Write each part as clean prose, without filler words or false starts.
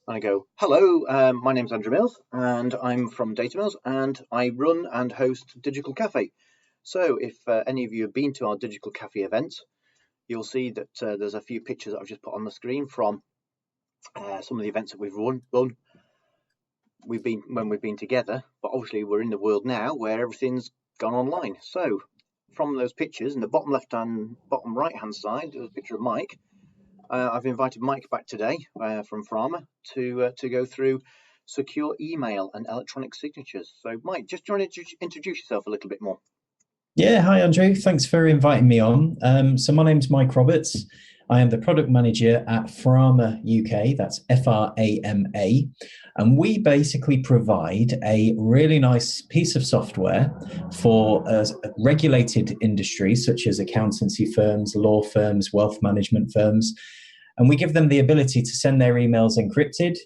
I go, hello, my name's Andrew Mills, and I'm from Data Mills, and I run and host Digital Cafe. So if any of you have been to our Digital Cafe events, you'll see that there's a few pictures that I've just put on the screen from some of the events that we've run. We've been when we've been together, but obviously we're in the world now where everything's gone online. So from those pictures, in the bottom bottom right hand side, there's a picture of Mike. I've invited Mike back today from Frama to go through secure email and electronic signatures. So, Mike, just trying to introduce yourself a little bit more. Yeah, hi Andrew. Thanks for inviting me on. So my name's Mike Roberts. I am the product manager at Frama UK. That's Frama, and we basically provide a really nice piece of software for regulated industries such as accountancy firms, law firms, wealth management firms, and we give them the ability to send their emails encrypted,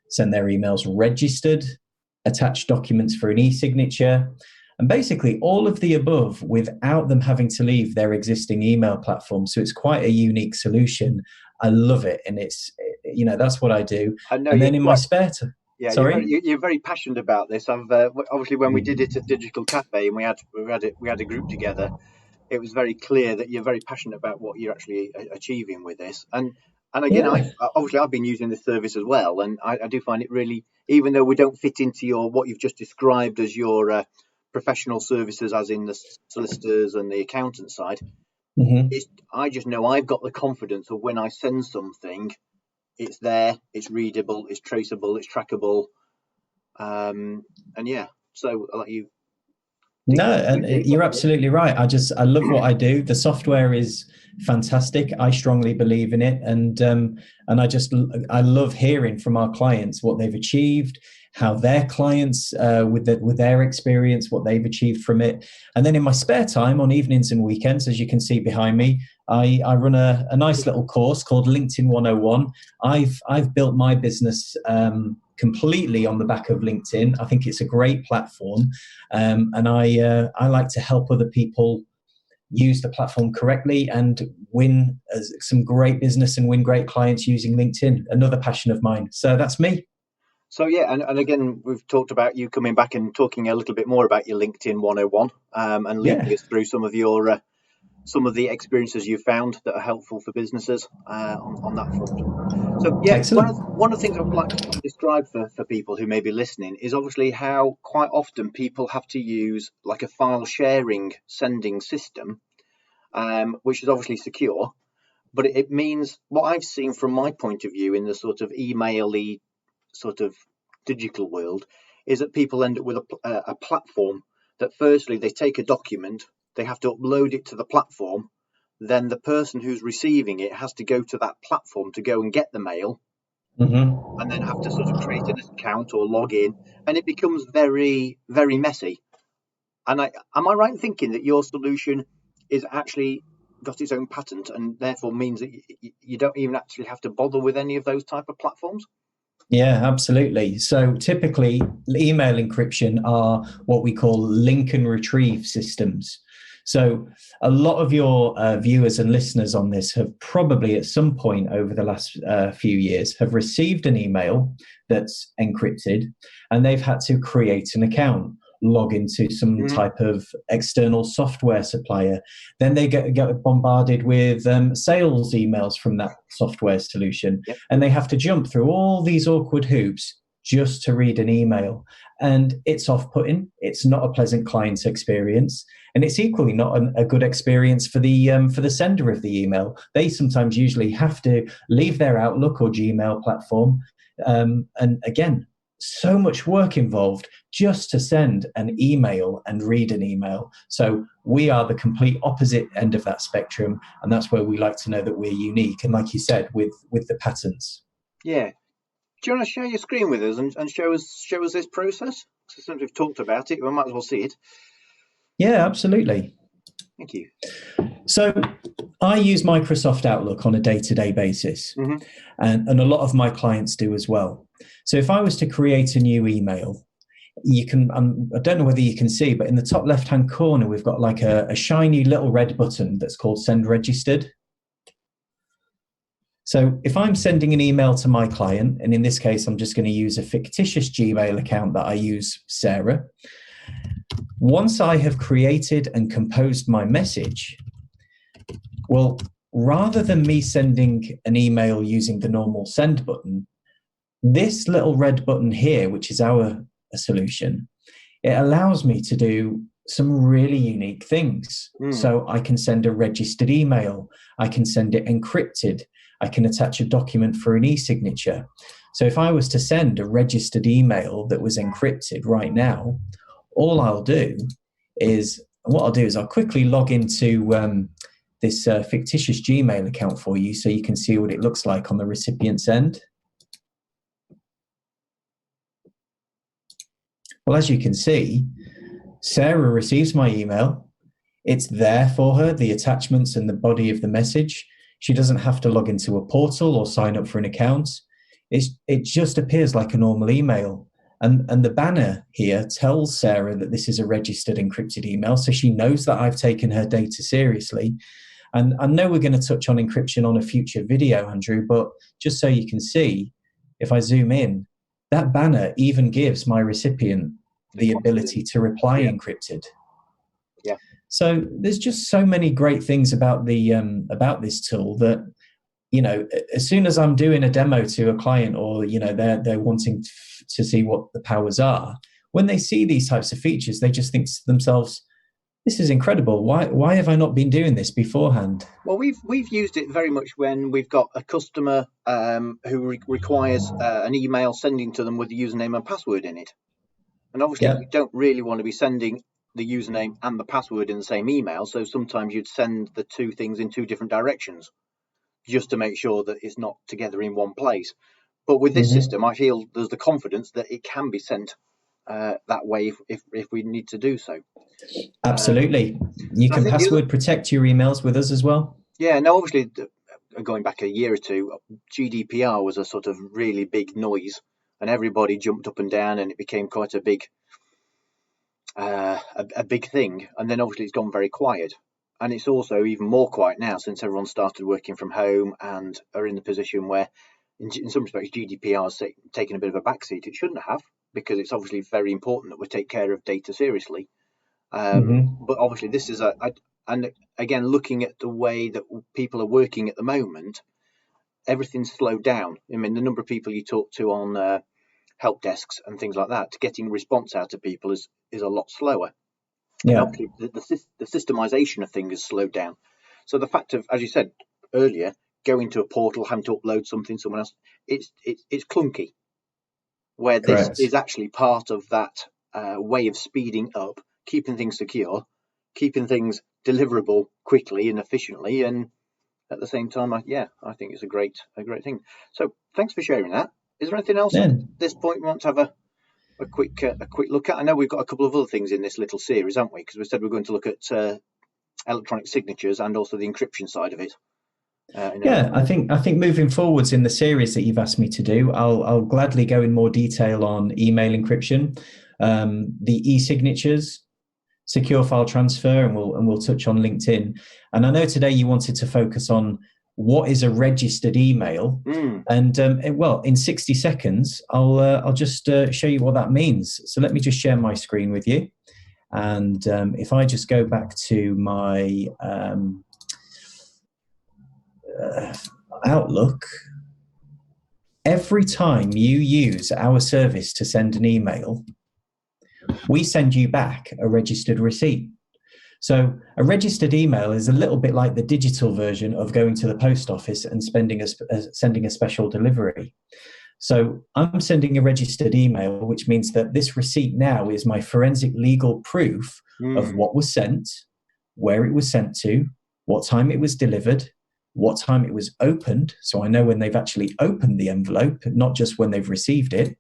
send their emails registered, attach documents for an e-signature, and basically all of the above without them having to leave their existing email platform. So it's quite a unique solution. I love it. And that's what I do. And then in my spare time. Yeah, sorry? You're very passionate about this. I've obviously when we did it at Digital Cafe and we had a group together, it was very clear that you're very passionate about what you're actually achieving with this. And again, Yeah. I've been using this service as well, and I do find it really, even though we don't fit into what you've just described as your professional services, as in the solicitors and the accountant side, I just know I've got the confidence of when I send something, it's there, it's readable, it's traceable, it's trackable, and yeah. So I'll let you. No, and you're absolutely right. I love what I do. The software is fantastic. I strongly believe in it, and I love hearing from our clients what they've achieved, how their clients with their experience, what they've achieved from it. And then in my spare time, on evenings and weekends, as you can see behind me, I run a nice little course called LinkedIn 101. I've built my business completely on the back of LinkedIn. I think it's a great platform, and I like to help other people use the platform correctly and win some great business and win great clients using LinkedIn. Another passion of mine. So that's me. So yeah, and again, we've talked about you coming back and talking a little bit more about your LinkedIn 101, and leading us through some of the experiences you've found that are helpful for businesses on that front. So yeah, Excellent. one of the things I would like to describe for people who may be listening is obviously how quite often people have to use like a file sharing sending system, which is obviously secure, but it means what I've seen from my point of view in the sort of email-y sort of digital world is that people end up with a platform that firstly they take a document, they have to upload it to the platform, then the person who's receiving it has to go to that platform to go and get the mail, and then have to sort of create an account or log in, and it becomes very, very messy. And am I right in thinking that your solution is actually got its own patent and therefore means that you don't even actually have to bother with any of those type of platforms? Yeah, absolutely. So typically, email encryption are what we call link and retrieve systems. So a lot of your viewers and listeners on this have probably at some point over the last few years have received an email that's encrypted, and they've had to create an account, log into some type of external software supplier. Then they get bombarded with sales emails from that software solution. Yep. And they have to jump through all these awkward hoops just to read an email. And it's off-putting. It's not a pleasant client experience. And it's equally not a good experience for the sender of the email. They sometimes usually have to leave their Outlook or Gmail platform. And again, so much work involved just to send an email and read an email. So we are the complete opposite end of that spectrum, and that's where we like to know that we're unique. And like you said, with the patents. Yeah. Do you want to share your screen with us and show us this process? So since we've talked about it, we might as well see it. Yeah, absolutely. Thank you. So I use Microsoft Outlook on a day-to-day basis, and a lot of my clients do as well. So if I was to create a new email, you can, I don't know whether you can see, but in the top left-hand corner, we've got like a shiny little red button that's called Send Registered. So if I'm sending an email to my client, and in this case, I'm just going to use a fictitious Gmail account that I use, Sarah. Once I have created and composed my message, well, rather than me sending an email using the normal send button, this little red button here, which is our solution, it allows me to do some really unique things. So I can send a registered email. I can send it encrypted. I can attach a document for an e-signature. So if I was to send a registered email that was encrypted right now, all I'll do is, I'll quickly log into this fictitious Gmail account for you so you can see what it looks like on the recipient's end. Well, as you can see, Sarah receives my email. It's there for her, the attachments and the body of the message. She doesn't have to log into a portal or sign up for an account. It just appears like a normal email. And the banner here tells Sarah that this is a registered encrypted email, so she knows that I've taken her data seriously. And I know we're going to touch on encryption on a future video, Andrew, but just so you can see, if I zoom in, that banner even gives my recipient the ability to reply encrypted. Yeah. So there's just so many great things about the about this tool that, you know, as soon as I'm doing a demo to a client, or, you know, they're wanting to see what the powers are, when they see these types of features, they just think to themselves, this is incredible. Why have I not been doing this beforehand? Well, we've used it very much when we've got a customer who requires an email sending to them with the username and password in it. And obviously, you don't really want to be sending the username and the password in the same email. So sometimes you'd send the two things in two different directions just to make sure that it's not together in one place. But with this system, I feel there's the confidence that it can be sent that way if we need to do so. Absolutely. You can password protect your emails with us as well. Yeah, no, obviously, going back a year or two, GDPR was a sort of really big noise, and everybody jumped up and down, and it became quite a big a big thing. And then obviously it's gone very quiet. And it's also even more quiet now since everyone started working from home and are in the position where, in some respects, GDPR has taken a bit of a backseat. It shouldn't have, because it's obviously very important that we take care of data seriously. But obviously this is and again, looking at the way that people are working at the moment, everything's slowed down. I mean, the number of people you talk to on help desks and things like that, getting response out to people is a lot slower. Yeah. And obviously the systemization of things has slowed down. So the fact of, as you said earlier, going to a portal, having to upload something, someone else, it's clunky. Where this is actually part of that way of speeding up, keeping things secure, keeping things deliverable quickly and efficiently, and at the same time, I think it's a great thing. So thanks for sharing that. Is there anything else at this point we want to have a quick look at? I know we've got a couple of other things in this little series, haven't we? Because we said we're going to look at electronic signatures and also the encryption side of it. I think moving forwards in the series that you've asked me to do, I'll gladly go in more detail on email encryption, the e-signatures, secure file transfer, and we'll touch on LinkedIn. And I know today you wanted to focus on what is a registered email, and in 60 seconds, I'll just show you what that means. So let me just share my screen with you, and if I just go back to my Outlook, every time you use our service to send an email, we send you back a registered receipt. So a registered email is a little bit like the digital version of going to the post office and sending a special delivery. So I'm sending a registered email, which means that this receipt now is my forensic legal proof of what was sent, where it was sent to, what time it was delivered, what time it was opened, so I know when they've actually opened the envelope, not just when they've received it.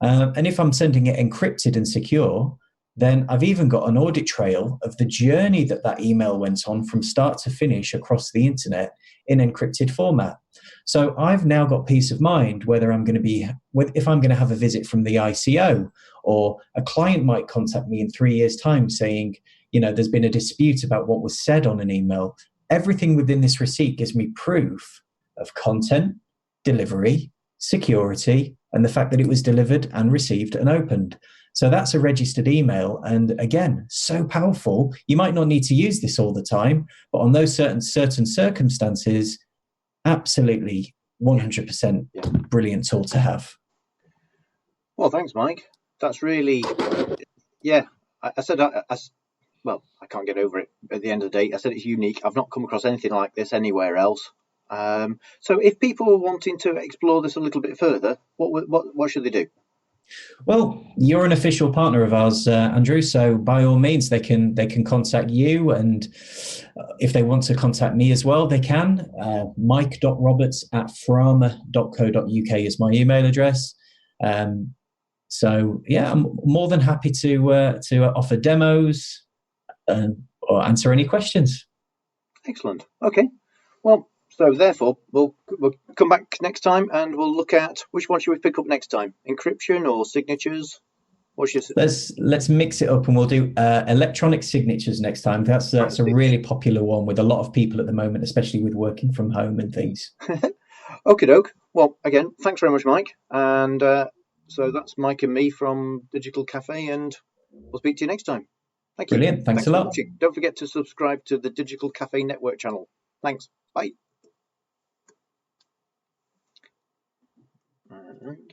And if I'm sending it encrypted and secure, then I've even got an audit trail of the journey that email went on from start to finish across the internet in encrypted format. So I've now got peace of mind whether if I'm going to have a visit from the ICO, or a client might contact me in 3 years' time saying, there's been a dispute about what was said on an email. Everything within this receipt gives me proof of content, delivery, security, and the fact that it was delivered and received and opened. So that's a registered email. And again, so powerful. You might not need to use this all the time, but on those certain circumstances, absolutely 100% brilliant tool to have. Well, thanks, Mike. That's really, yeah. I said, well, I can't get over it at the end of the day. I said it's unique. I've not come across anything like this anywhere else. So if people are wanting to explore this a little bit further, what should they do? Well, you're an official partner of ours, Andrew. So by all means, they can contact you, and if they want to contact me as well, they can. mike.roberts@frama.co.uk is my email address. So yeah, I'm more than happy to offer demos or answer any questions. Excellent. Okay. Well, so therefore, we'll come back next time and we'll look at which one should we pick up next time, encryption or signatures. Let's mix it up, and we'll do electronic signatures next time. That's a really popular one with a lot of people at the moment, especially with working from home and things. Okie doke. Well, again, thanks very much, Mike. And so that's Mike and me from Digital Cafe, and we'll speak to you next time. Thank you. Brilliant. Thanks a lot. Don't forget to subscribe to the Digital Cafe Network channel. Thanks. Bye. And